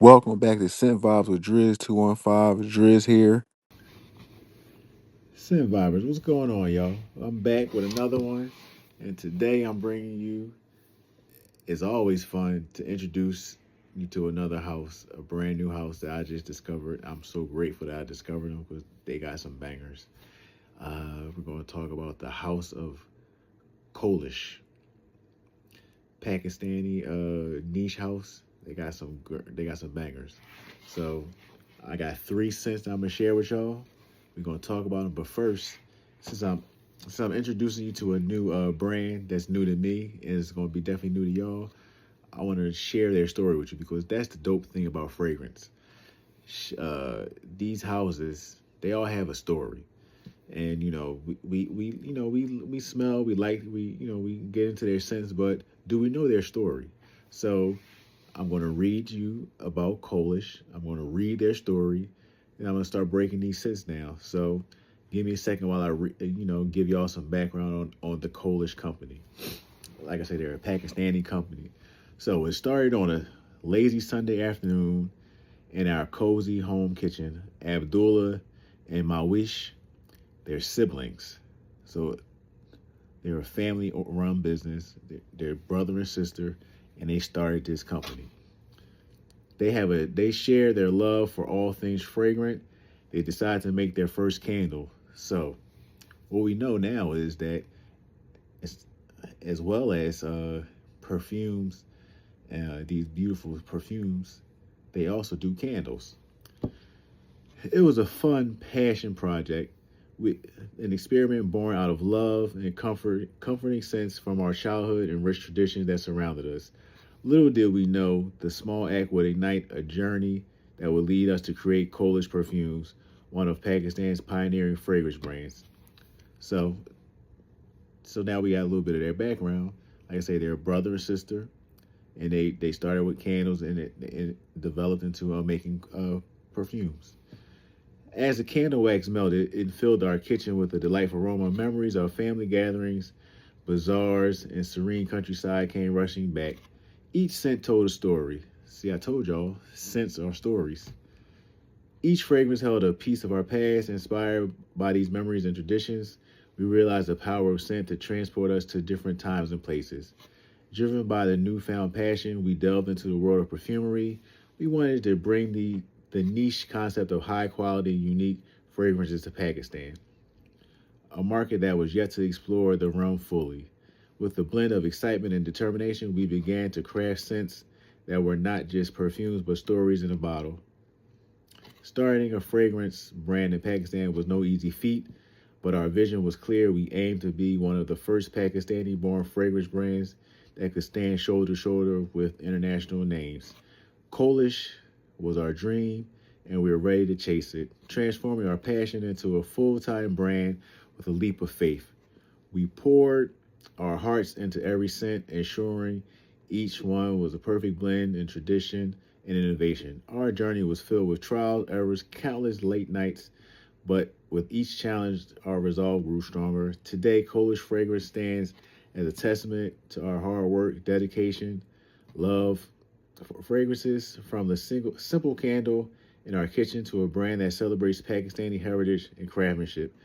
Welcome back to Scent Vibes with Driz 215. Driz here. Sin Vibers, what's going on, y'all? I'm back with another one, and today I'm bringing you. It's always fun to introduce you to another house, a brand new house that I just discovered. I'm so grateful that I discovered them because they got some bangers. We're going to talk about the house of Colish, Pakistani niche house. They got some bangers. So I got three scents that I'm gonna share with y'all. We're gonna talk about them, but first, since I'm I'm introducing you to a new brand that's new to me and it's gonna be definitely new to y'all, I want to share their story with you because that's the dope thing about fragrance. These houses, they all have a story, and we smell, we like, we get into their scents, but do we know their story? So I'm going to read you about Colish. I'm going to read their story, and I'm going to start breaking these scents down. So give me a second while give y'all some background on the Colish company. Like I said, they're a Pakistani company. So it started on a lazy Sunday afternoon in our cozy home kitchen. Abdullah and Mawish, they're siblings. So they're a family-run business. They're brother and sister, and they started this company. They share their love for all things fragrant. They decide to make their first candle. So what we know now is that as well as perfumes, these beautiful perfumes, they also do candles. It was a fun passion project with an experiment born out of love and comforting sense from our childhood and rich traditions that surrounded us. Little did we know the small act would ignite a journey that would lead us to create Colish Perfumes, one of Pakistan's pioneering fragrance brands. So, so now we got a little bit of their background. Like I say, they're a brother and sister, and they started with candles and it developed into making perfumes. As the candle wax melted, it filled our kitchen with a delightful aroma. Memories of family gatherings, bazaars, and serene countryside came rushing back. Each scent told a story. See, I told y'all, scents are stories. Each fragrance held a piece of our past, inspired by these memories and traditions. We realized the power of scent to transport us to different times and places. Driven by the newfound passion, we delved into the world of perfumery. We wanted to bring the niche concept of high quality, unique fragrances to Pakistan, a market that was yet to explore the realm fully. With a blend of excitement and determination, we began to craft scents that were not just perfumes but stories in a bottle. Starting a fragrance brand in Pakistan was no easy feat, but our vision was clear. We aimed to be one of the first Pakistani born fragrance brands that could stand shoulder to shoulder with international names. Colish was our dream, and we were ready to chase it, transforming our passion into a full time brand with a leap of faith. We poured our hearts into every scent, ensuring each one was a perfect blend in tradition and innovation. Our journey was filled with trials, errors, countless late nights, but with each challenge, our resolve grew stronger. Today, Colish Fragrance stands as a testament to our hard work, dedication, love for fragrances, from the simple candle in our kitchen to a brand that celebrates Pakistani heritage and craftsmanship.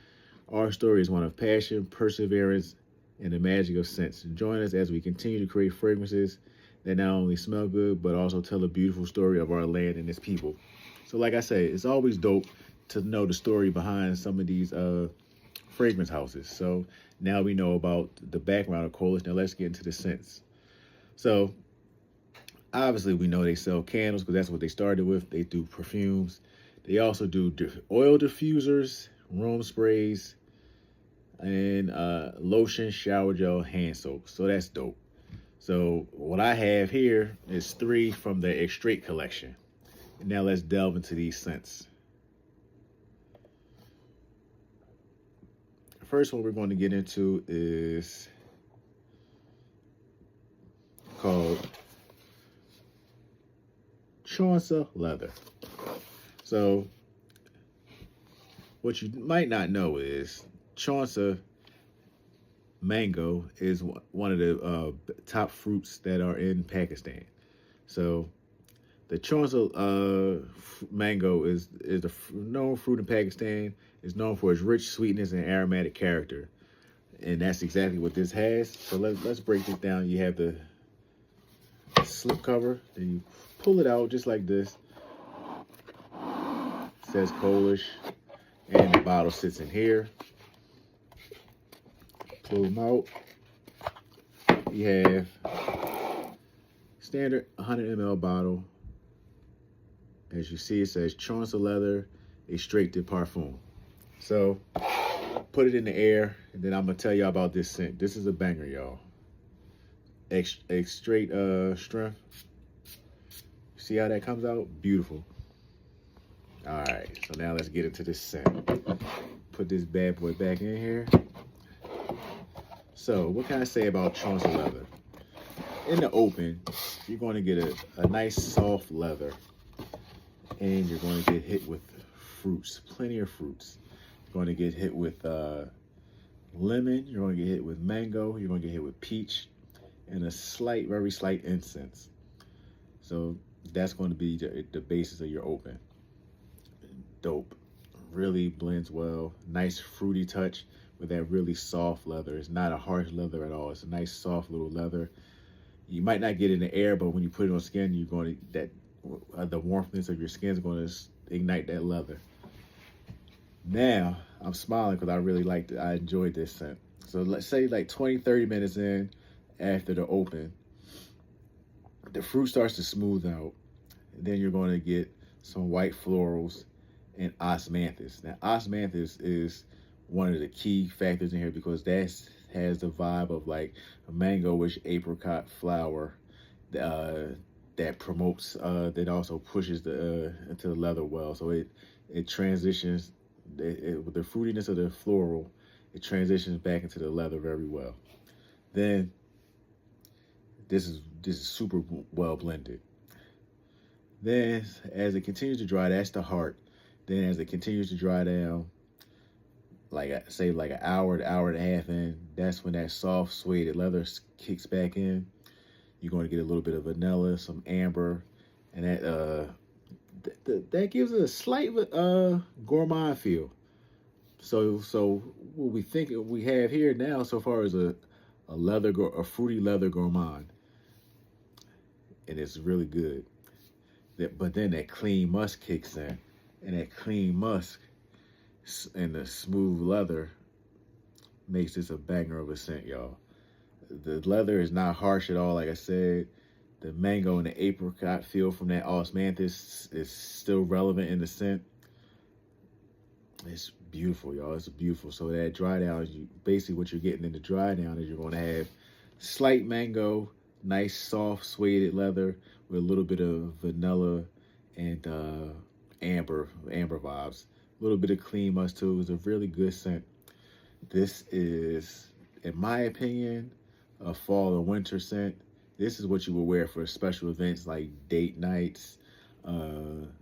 Our story is one of passion, perseverance, and the magic of scents. Join us as we continue to create fragrances that not only smell good, but also tell a beautiful story of our land and its people. So, like I say, it's always dope to know the story behind some of these fragrance houses. So now we know about the background of Colish. Now let's get into the scents. So obviously we know they sell candles because that's what they started with. They do perfumes. They also do oil diffusers, room sprays, and lotion, shower gel, hand soap. So that's dope. So what I have here is three from the Extrait collection. And now let's delve into these scents. The first one we're going to get into is called Chauncey Leather. So what you might not know is Chauncey mango is one of the top fruits that are in Pakistan. So The Chonsa mango is the known fruit in Pakistan. It's known for its rich sweetness and aromatic character, and that's exactly what this has. So let's break this down. You have the slip cover, then you pull it out just like this. It says Colish, and the bottle sits in here. Pull them out. You have standard 100 ml bottle. As you see, it says Chonsa leather, a straight de parfum. So put it in the air, and then I'm gonna tell y'all about this scent. This is a banger, y'all. Straight strength. See how that comes out? Beautiful. All right, so now let's get into this scent. Put this bad boy back in here. So what can I say about Chonsa leather? In the open, you're going to get a nice soft leather, and you're going to get hit with fruits, plenty of fruits. You're going to get hit with lemon, you're going to get hit with mango, you're going to get hit with peach, and a slight, very slight incense. So that's going to be the basis of your open. Dope. Really blends well. Nice fruity touch with that really soft leather. It's not a harsh leather at all. It's a nice soft little leather. You might not get in the air, but when you put it on skin, you're going to the warmthness of your skin is going to ignite that leather. Now I'm smiling because I really liked it. I enjoyed this scent. So let's say like 20-30 minutes in after the open, the fruit starts to smooth out, and then you're going to get some white florals and osmanthus. Now osmanthus is one of the key factors in here because that has the vibe of like a mango-ish apricot flower that promotes that also pushes the into the leather well. So it transitions with the fruitiness of the floral, it transitions back into the leather very well. Then this is super well blended. Then as it continues to dry, that's the heart. Then as it continues to dry down, like say like an hour to hour and a half in, that's when that soft suede leather kicks back in. You're going to get a little bit of vanilla, some amber, and that gives it a slight gourmand feel. So what we think we have here now so far is a fruity leather gourmand, and it's really good. But then that clean musk kicks in, and that clean musk and the smooth leather makes this a banger of a scent, y'all. The leather is not harsh at all, like I said. The mango and the apricot feel from that osmanthus is still relevant in the scent. It's beautiful, y'all. It's beautiful. So that dry down, basically what you're getting in the dry down is you're going to have slight mango, nice soft suede leather with a little bit of vanilla and amber vibes. A little bit of clean musk too. It's a really good scent. This is, in my opinion, a fall or winter scent. This is what you would wear for special events like date nights,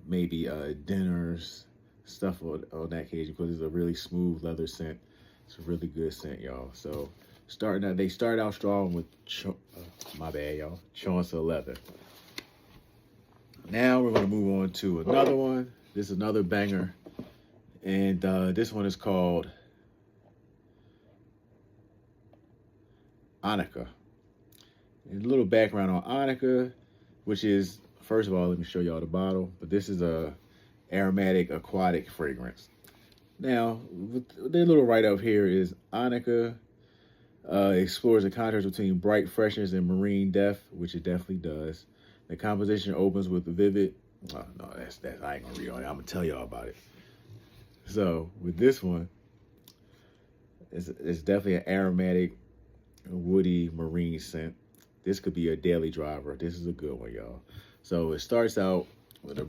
maybe dinners, stuff on that occasion, because it's a really smooth leather scent. It's a really good scent, y'all. So they start out strong with my bad, y'all, Chonsa leather. Now we're going to move on to another one. This is another banger, and this one is called Annika. And a little background on Annika, which is, first of all, let me show y'all the bottle. But this is a aromatic aquatic fragrance. Now, their little write-up here is Annika explores the contrast between bright freshness and marine depth, which it definitely does. The composition opens with a vivid. Oh, no, that's I ain't gonna read all that. I'm gonna tell y'all about it. So with this one, it's definitely an aromatic, woody marine scent. This could be a daily driver. This is a good one, y'all. So it starts out with a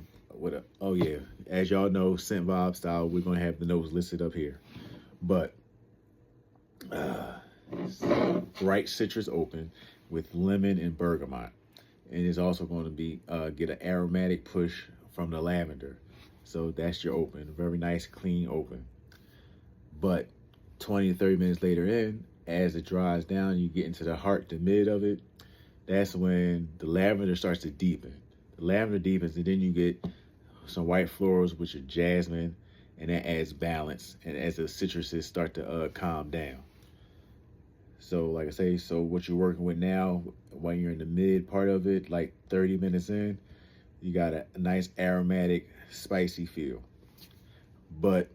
oh yeah, as y'all know, scent vibe style. We're gonna have the notes listed up here, but bright citrus open with lemon and bergamot, and it's also going to be get an aromatic push from the lavender. So that's your open, very nice, clean open. But 20 to 30 minutes later in, as it dries down, you get into the heart, the mid of it. That's when the lavender starts to deepen. Lavender deepens, and then you get some white florals, which are jasmine, and that adds balance. And as the citruses start to calm down. So, like I say, so what you're working with now, when you're in the mid part of it, like 30 minutes in, you got a nice aromatic, spicy feel. But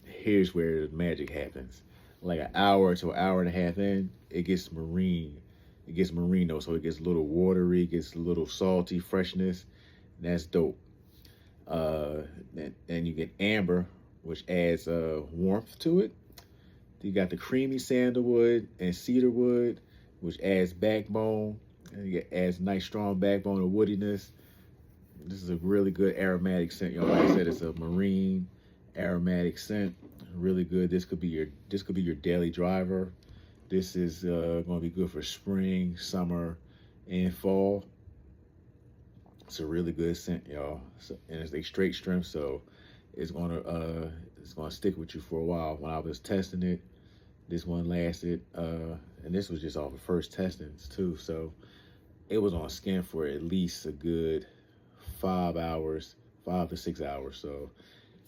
here's where the magic happens. Like an hour to an hour and a half in, it gets marine. It gets merino, so it gets a little watery, it gets a little salty freshness. And that's dope. Uh, and you get amber, which adds warmth to it. You got the creamy sandalwood and cedarwood, which adds backbone. And you get adds nice strong backbone of woodiness. This is a really good aromatic scent, y'all. Like I said, it's a marine aromatic scent. Really good. This could be your daily driver. This is going to be good for spring, summer, and fall. It's a really good scent, y'all. So, and it's a straight strength, so it's gonna stick with you for a while. When I was testing it, this one lasted, and this was just off of first testings too. So it was on skin for at least a good 5 hours, 5 to 6 hours. So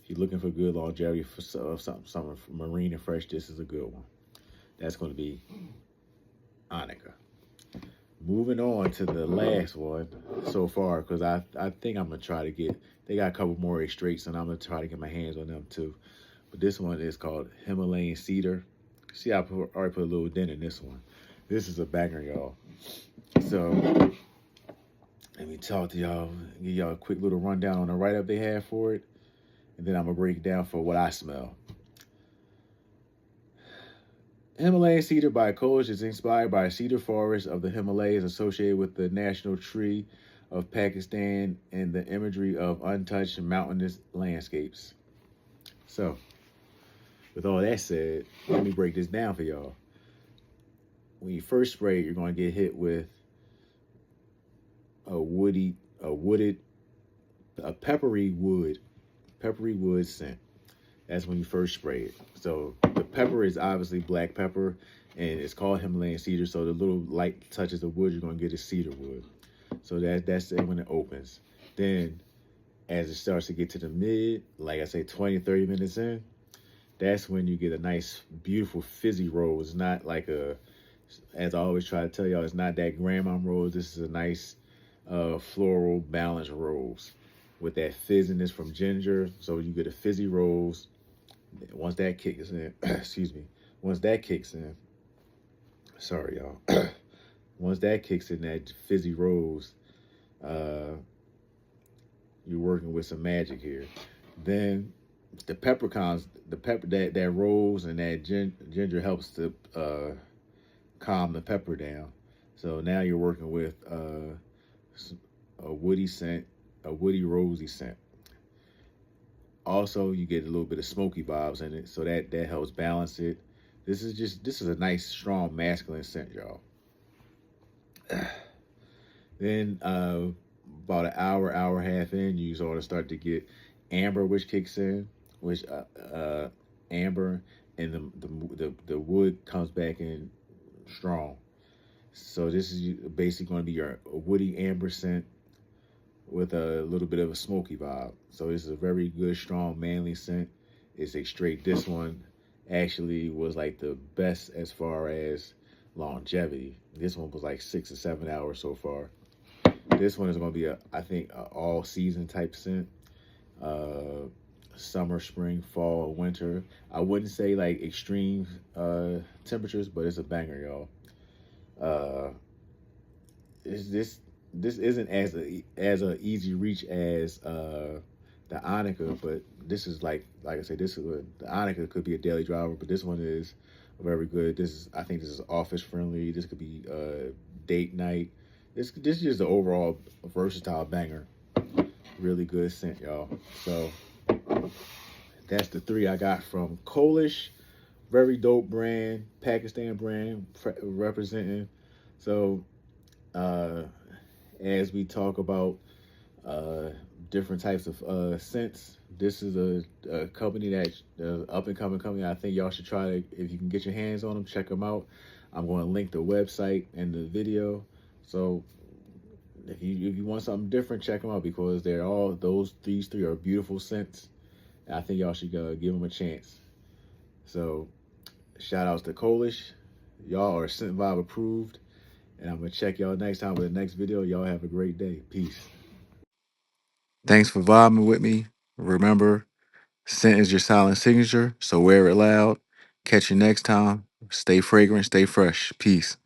if you're looking for good longevity for something marine and fresh, this is a good one. That's going to be Annika. Moving on to the last one so far, because I think I'm going to try to get, they got a couple more straights, and I'm going to try to get my hands on them too. But this one is called Himalayan Cedar. See, already put a little dent in this one. This is a banger, y'all. So let me talk to y'all, give y'all a quick little rundown on the write-up they have for it, and then I'm going to break it down for what I smell. Himalayan cedar by Colish is inspired by cedar forests of the Himalayas associated with the national tree of Pakistan and the imagery of untouched mountainous landscapes. So, with all that said, let me break this down for y'all. When you first spray it, you're going to get hit with a peppery wood scent. That's when you first spray it. So the pepper is obviously black pepper, and it's called Himalayan cedar. So the little light touches of wood you're gonna get is cedar wood. So that's it when it opens. Then as it starts to get to the mid, like I say, 20, 30 minutes in, that's when you get a nice, beautiful fizzy rose. It's not like as I always try to tell y'all, it's not that grandma rose. This is a nice floral balanced rose with that fizziness from ginger. So you get a fizzy rose. Once that kicks in, excuse me, once that kicks in, sorry y'all, once that kicks in, that fizzy rose, you're working with some magic here. Then the peppercorns, that rose and that ginger helps to calm the pepper down. So now you're working with a woody scent, a woody rosy scent. Also, you get a little bit of smoky vibes in it, so that helps balance it. This is a nice, strong, masculine scent, y'all. Then about an hour and a half in, you sort of start to get amber, which kicks in, which amber, and the wood comes back in strong. So this is basically going to be your woody amber scent with a little bit of a smoky vibe. So this is a very good, strong, manly scent. It's a straight. This one actually was like the best as far as longevity. This one was like 6 or 7 hours so far. This one is going to be I think, a all season type scent. Summer, spring, fall, winter. I wouldn't say like extreme temperatures, but it's a banger, y'all. This isn't as a easy reach as the Annika, but this is like I said, the Annika could be a daily driver, but this one is very good. I think this is office friendly. This could be date night. This is just an overall versatile banger. Really good scent, y'all. So that's the 3 I got from Colish. Very dope brand, Pakistan brand representing. So as we talk about different types of scents, this is a company that's up and coming company. I think y'all should try to, if you can get your hands on them, check them out. I'm going to link the website in the video. So if you want something different, check them out because they're all these three are beautiful scents. I think y'all should give them a chance. So shout outs to Colish. Y'all are Scent Vibe approved. And I'm gonna check y'all next time with the next video. Y'all have a great day. Peace. Thanks for vibing with me. Remember, scent is your silent signature, so wear it loud. Catch you next time. Stay fragrant, stay fresh. Peace.